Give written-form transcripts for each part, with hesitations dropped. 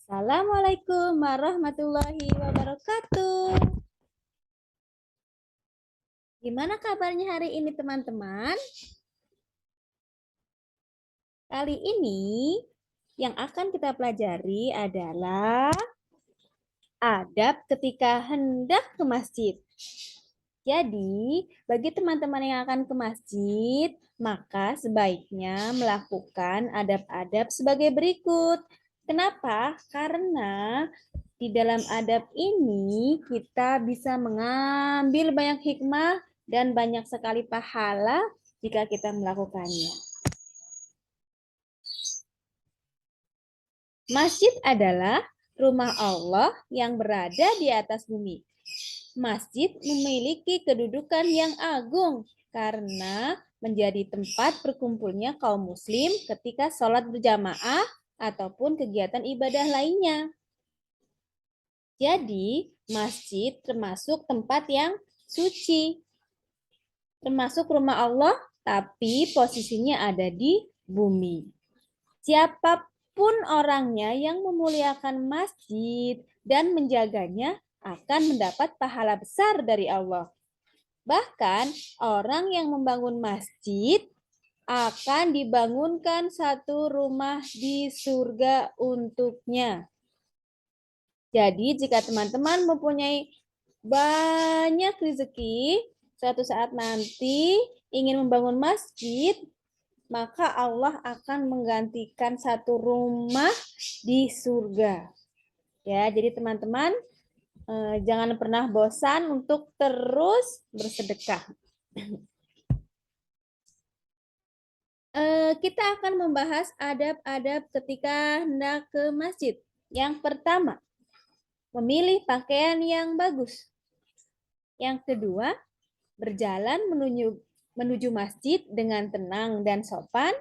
Assalamualaikum warahmatullahi wabarakatuh. Gimana kabarnya hari ini teman-teman? Kali ini yang akan kita pelajari adalah adab ketika hendak ke masjid. Jadi, bagi teman-teman yang akan ke masjid, maka sebaiknya melakukan adab-adab sebagai berikut. Kenapa? Karena di dalam adab ini kita bisa mengambil banyak hikmah dan banyak sekali pahala jika kita melakukannya. Masjid adalah rumah Allah yang berada di atas bumi. Masjid memiliki kedudukan yang agung karena menjadi tempat berkumpulnya kaum muslim ketika sholat berjamaah ataupun kegiatan ibadah lainnya. Jadi, masjid termasuk tempat yang suci. Termasuk rumah Allah, tapi posisinya ada di bumi. Siapapun orangnya yang memuliakan masjid dan menjaganya akan mendapat pahala besar dari Allah. Bahkan, orang yang membangun masjid akan dibangunkan satu rumah di surga untuknya. Jadi jika teman-teman mempunyai banyak rezeki, suatu saat nanti ingin membangun masjid, maka Allah akan menggantikan satu rumah di surga. Ya, jadi teman-teman jangan pernah bosan untuk terus bersedekah. Kita akan membahas adab-adab ketika hendak ke masjid. Yang pertama, memilih pakaian yang bagus. Yang kedua, berjalan menuju masjid dengan tenang dan sopan.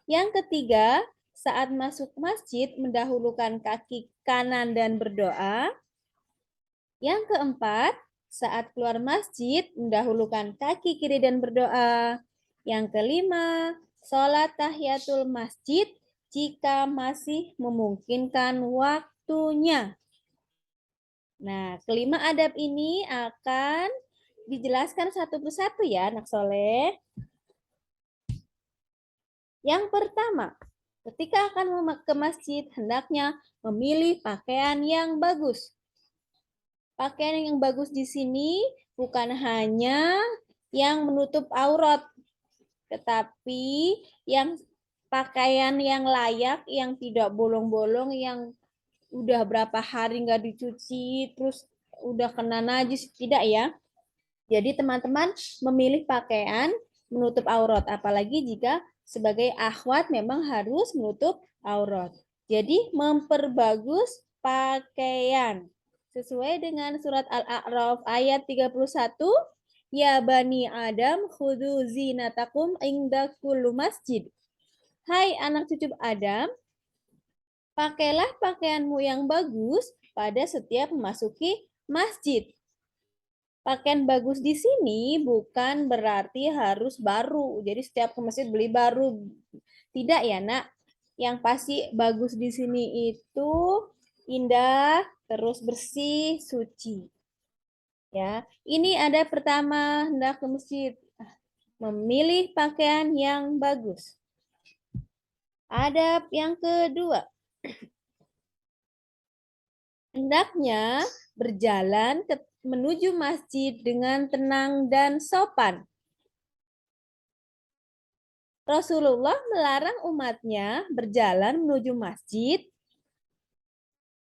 Yang ketiga, saat masuk masjid mendahulukan kaki kanan dan berdoa. Yang keempat, saat keluar masjid mendahulukan kaki kiri dan berdoa. Yang kelima, sholat tahiyatul masjid jika masih memungkinkan waktunya. Nah, kelima adab ini akan dijelaskan satu persatu ya, anak soleh. Yang pertama, ketika akan ke masjid, hendaknya memilih pakaian yang bagus. Pakaian yang bagus di sini bukan hanya yang menutup aurat, tetapi yang pakaian yang layak, yang tidak bolong-bolong, yang udah berapa hari nggak dicuci, terus udah kena najis, tidak ya. Jadi teman-teman memilih pakaian menutup aurat, apalagi jika sebagai akhwat memang harus menutup aurat. Jadi memperbagus pakaian. Sesuai dengan surat Al-A'raf ayat 31, Ya Bani Adam khudhu zinatakum inda kullu masjid. Hai anak cucu Adam, pakailah pakaianmu yang bagus pada setiap memasuki masjid. Pakaian bagus di sini bukan berarti harus baru. Jadi setiap ke masjid beli baru. Tidak ya, Nak. Yang pasti bagus di sini itu indah, terus bersih, suci. Ya, ini ada pertama hendak ke masjid, memilih pakaian yang bagus. Adab yang kedua, hendaknya berjalan menuju masjid dengan tenang dan sopan. Rasulullah melarang umatnya berjalan menuju masjid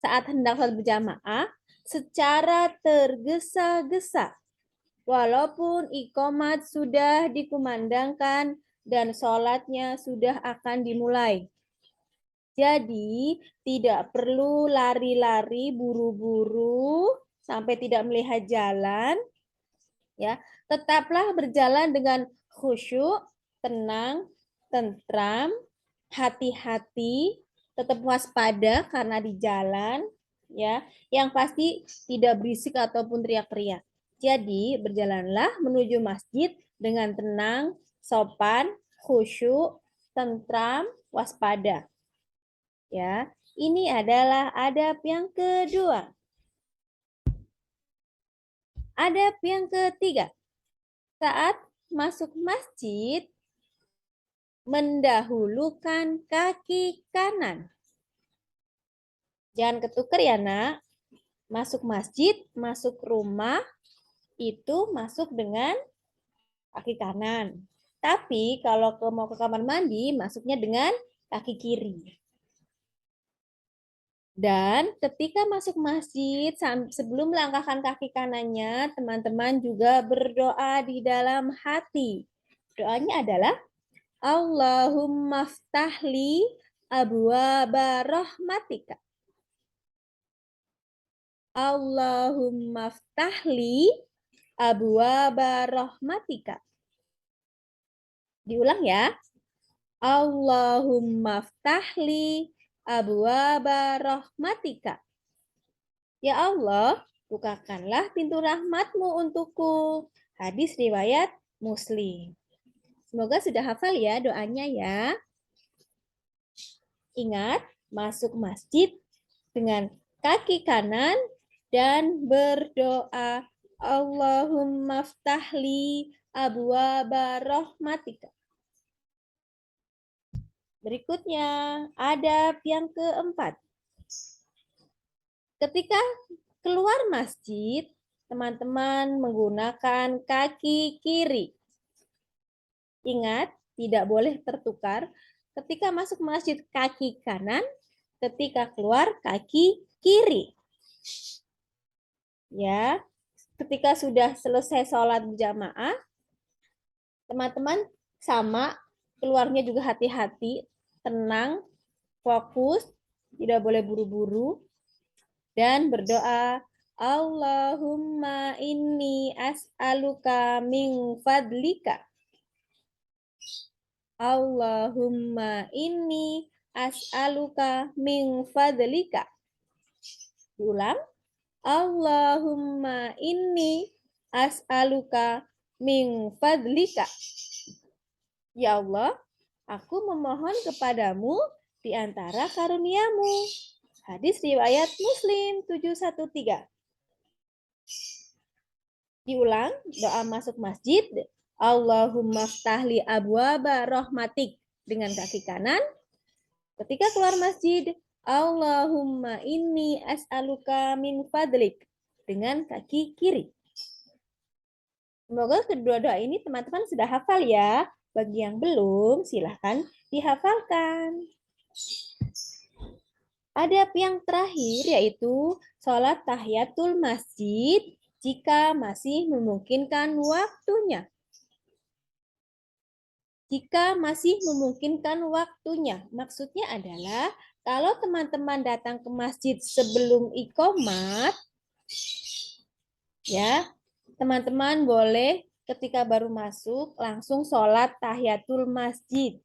saat hendak sholat berjamaah secara tergesa-gesa. Walaupun iqamat sudah dikumandangkan dan sholatnya sudah akan dimulai. Jadi tidak perlu lari-lari buru-buru sampai tidak melihat jalan. Ya, tetaplah berjalan dengan khusyuk, tenang, tentram, hati-hati, tetap waspada karena di jalan, ya. Yang pasti tidak berisik ataupun teriak-teriak. Jadi, berjalanlah menuju masjid dengan tenang, sopan, khusyuk, tentram, waspada. Ya, ini adalah adab yang kedua. Adab yang ketiga. Saat masuk masjid, mendahulukan kaki kanan. Jangan ketuker ya, Nak. Masuk masjid, masuk rumah, itu masuk dengan kaki kanan. Tapi kalau mau ke kamar mandi, masuknya dengan kaki kiri. Dan ketika masuk masjid, sebelum melangkahkan kaki kanannya, teman-teman juga berdoa di dalam hati. Doanya adalah, Allahumma ftahli abwaaba rahmatika. Allahumma ftahli abwaaba rahmatika. Diulang ya. Allahumma ftahli abwaaba rahmatika. Ya Allah, bukakanlah pintu rahmatmu untukku. Hadis riwayat Muslim. Semoga sudah hafal ya doanya ya. Ingat, masuk masjid dengan kaki kanan dan berdoa Allahumma ftahli abwaaba rahmatika. Berikutnya, adab yang keempat. Ketika keluar masjid, teman-teman menggunakan kaki kiri. Ingat, tidak boleh tertukar. Ketika masuk masjid kaki kanan, ketika keluar kaki kiri. Ya, ketika sudah selesai sholat berjamaah, teman-teman sama keluarnya juga hati-hati, tenang, fokus, tidak boleh buru-buru, dan berdoa, Allahumma inni as'aluka min fadlika. Allahumma inni as'aluka min fadlika. Diulang. Allahumma inni as'aluka min fadlika. Ya Allah, aku memohon kepadamu di antara karuniamu. Hadis riwayat Muslim 713. Diulang, doa masuk masjid. Allahumma ftahli abwaaba rahmatik dengan kaki kanan. Ketika keluar masjid, Allahumma inni as'aluka min fadlik dengan kaki kiri. Semoga kedua doa ini teman-teman sudah hafal ya. Bagi yang belum, silahkan dihafalkan. Adab yang terakhir yaitu sholat tahiyatul masjid jika masih memungkinkan waktunya. Jika masih memungkinkan waktunya, maksudnya adalah kalau teman-teman datang ke masjid sebelum iqomat, ya, teman-teman boleh ketika baru masuk langsung sholat tahiyatul masjid.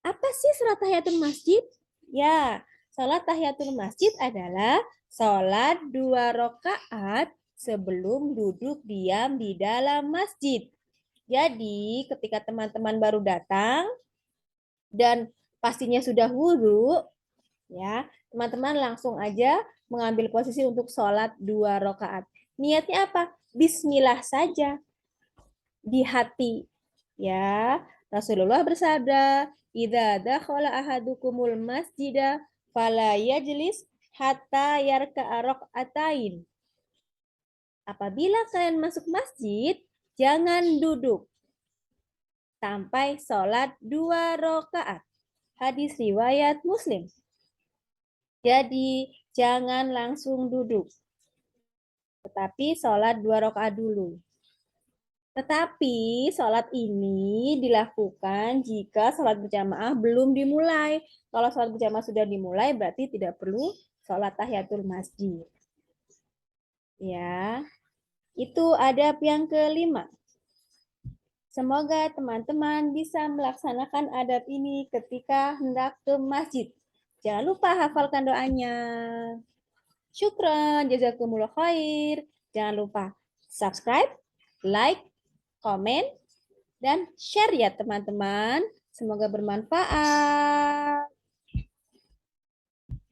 Apa sih sholat tahiyatul masjid? Ya, sholat tahiyatul masjid adalah sholat 2 rakaat sebelum duduk diam di dalam masjid. Jadi, ketika teman-teman baru datang dan pastinya sudah wudhu, ya, teman-teman langsung aja mengambil posisi untuk sholat 2 rakaat. Niatnya apa? Bismillah saja di hati. Ya, Rasulullah bersabda, "Idza dakhala ahadukumul masjida fala yajlis hatta yarka'a raka'atain." Apabila kalian masuk masjid, jangan duduk sampai sholat 2 rakaat. Hadis riwayat Muslim. Jadi, jangan langsung duduk. Tetapi sholat 2 rakaat dulu. Tetapi sholat ini dilakukan jika sholat berjamaah belum dimulai. Kalau sholat berjamaah sudah dimulai, berarti tidak perlu sholat tahiyatul masjid. Ya, itu adab yang kelima. Semoga teman-teman bisa melaksanakan adab ini ketika hendak ke masjid. Jangan lupa hafalkan doanya. Syukran, jazakumullah khair. Jangan lupa subscribe, like, komen, dan share ya teman-teman. Semoga bermanfaat.